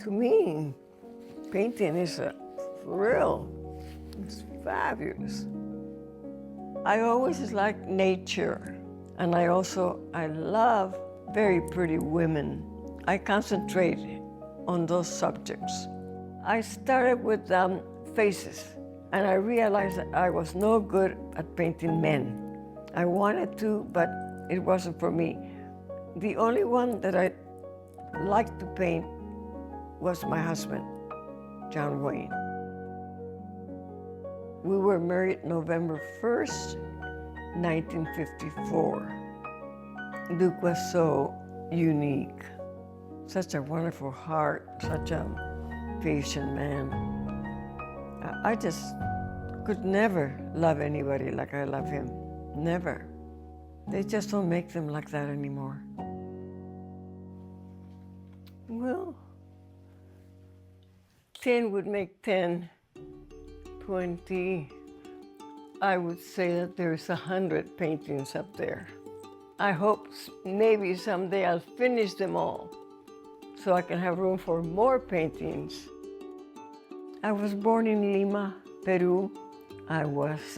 To me, painting is a thrill. It's fabulous. I always like nature, and I love very pretty women. I concentrate on those subjects. I started with faces, and I realized that I was no good at painting men. I wanted to, but it wasn't for me. The only one that I liked to paint was my husband, John Wayne. We were married November 1st, 1954. Luke was so unique, such a wonderful heart, such a patient man. I just could never love anybody like I love him, never. They just don't make them like that anymore. Well, 10 would make 10, 20. I would say that there's 100 paintings up there. I hope maybe someday I'll finish them all so I can have room for more paintings. I was born in Lima, Peru. I was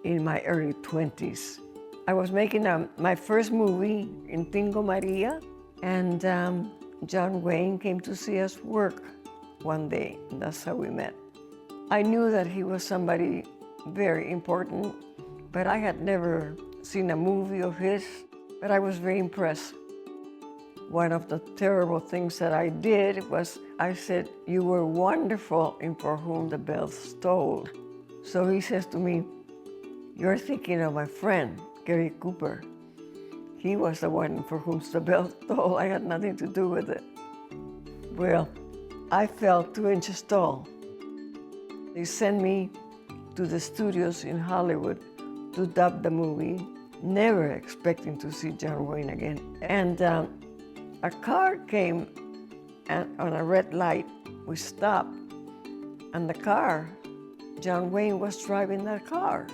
in my early 20s. I was making my first movie in Tingo Maria, and John Wayne came to see us work one day, and that's how we met. I knew that he was somebody very important, but I had never seen a movie of his, but I was very impressed. One of the terrible things that I did was I said, "You were wonderful in For Whom the Bells Tolled." So he says to me, "You're thinking of my friend, Gary Cooper. He was the one for whom the bells tolled. I had nothing to do with it." Well, I fell 2 inches tall. They sent me to the studios in Hollywood to dub the movie, never expecting to see John Wayne again. And a car came on a red light. We stopped, and the car, John Wayne was driving that car.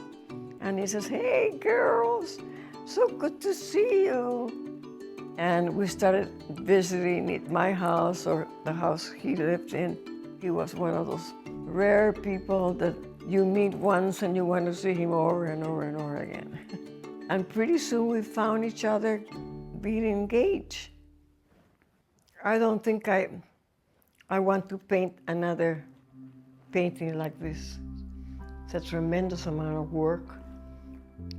And he says, "Hey, girls, so good to see you." And we started visiting at my house or the house he lived in. He was one of those rare people that you meet once and you want to see him over and over and over again. And pretty soon we found each other being engaged. I don't think I want to paint another painting like this. It's a tremendous amount of work.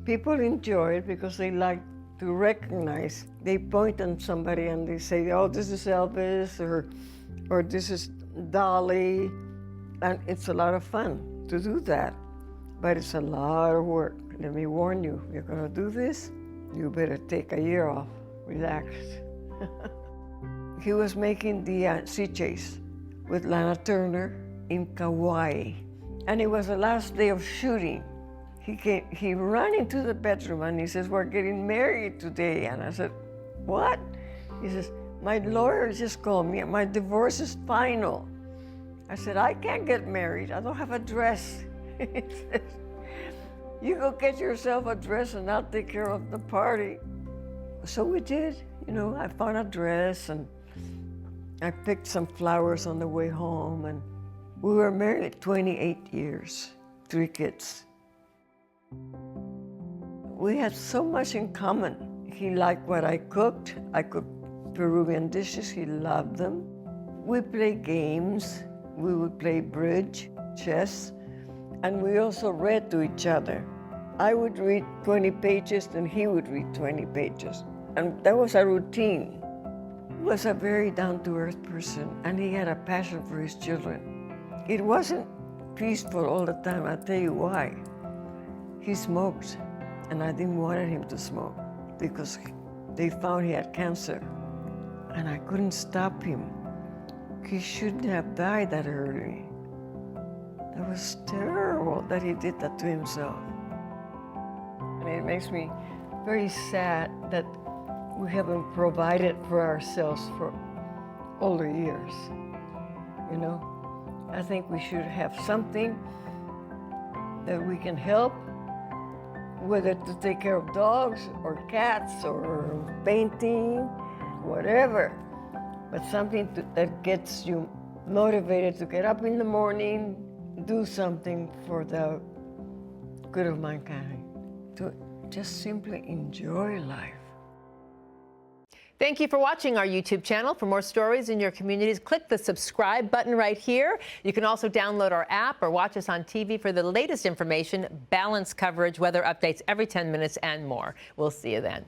People enjoy it because they like to recognize. They point on somebody and they say, "Oh, this is Elvis," or "This is Dolly." And it's a lot of fun to do that, but it's a lot of work. Let me warn you, you're gonna do this, you better take a year off, relax. He was making the Sea Chase with Lana Turner in Kauai, and it was the last day of shooting. He ran into the bedroom and he says, "We're getting married today." And I said, "What?" He says, "My lawyer just called me, my divorce is final." I said, "I can't get married, I don't have a dress." He says, "You go get yourself a dress and I'll take care of the party." So we did, I found a dress and I picked some flowers on the way home, and we were married 28 years, 3 kids. We had so much in common. He liked what I cooked. I cooked Peruvian dishes, he loved them. We played games. We would play bridge, chess, and we also read to each other. I would read 20 pages and he would read 20 pages. And that was a routine. He was a very down-to-earth person, and he had a passion for his children. It wasn't peaceful all the time, I'll tell you why. He smoked, and I didn't want him to smoke because they found he had cancer, and I couldn't stop him. He shouldn't have died that early. That was terrible that he did that to himself. And it makes me very sad that we haven't provided for ourselves for older years. I think we should have something that we can help, whether to take care of dogs or cats or painting, whatever. but something that gets you motivated to get up in the morning, do something for the good of mankind, to just simply enjoy life. Thank you for watching our YouTube channel. For more stories in your communities, click the subscribe button right here. You can also download our app or watch us on TV for the latest information, balanced coverage, weather updates every 10 minutes, and more. We'll see you then.